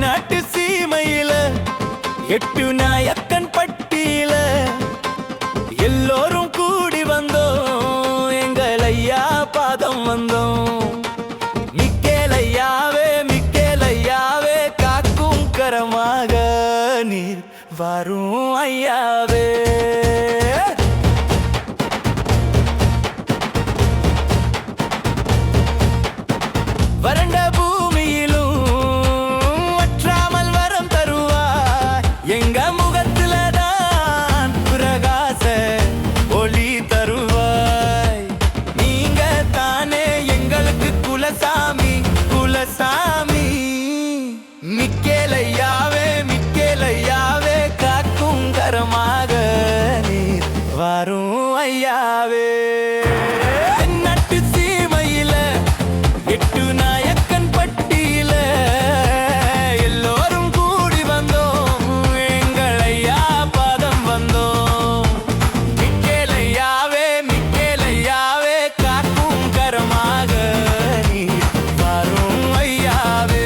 தென்னாட்டு சீமையில எட்டு நாயக்கன் பட்டியில எல்லோரும் கூடி வந்தோம், எங்கள் ஐயா பாதம் வந்தோம். மிக்கேலையாவே காக்கும் கரமாக நீர் வரும் ஐயாவே. வறண்ட பூமியிலும் வற்றாமல் வரம் தருவாய், எங்க முகத்துல தான் பிரகாச ஒளி தருவாய். நீங்க தானே எங்களுக்கு குலசாமி குலசாமி. மிக்கேலையாவே காக்கும் கரமாக நீர் வரும் ஐயாவே. தென்னாட்டு சீமையில எட்டு நாயக்கன் பட்டியில எல்லோரும் கூடி வந்தோம், எங்கள் ஐயா பாதம் வந்தோம். மிக்கேலையாவே காக்கும் கரமாக நீர் வரும் ஐயாவே.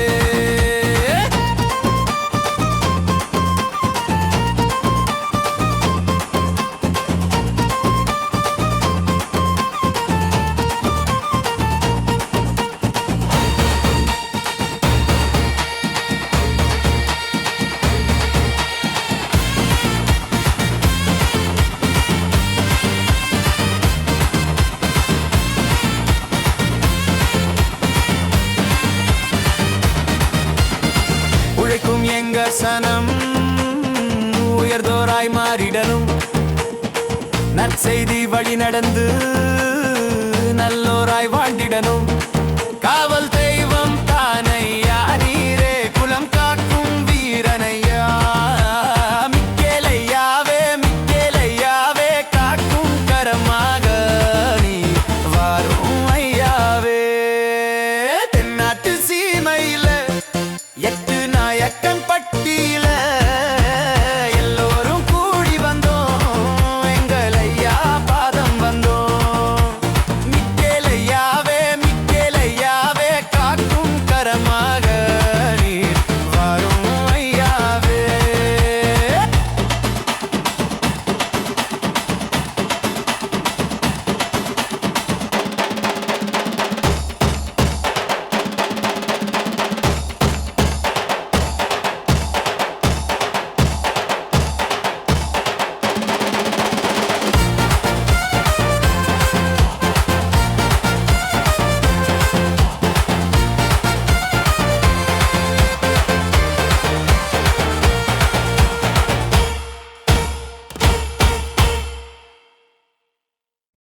உழைக்கும் எங்க சனம் உயர்ந்தோராய் மாறிடணும், நற்செய்தி வழி நடந்து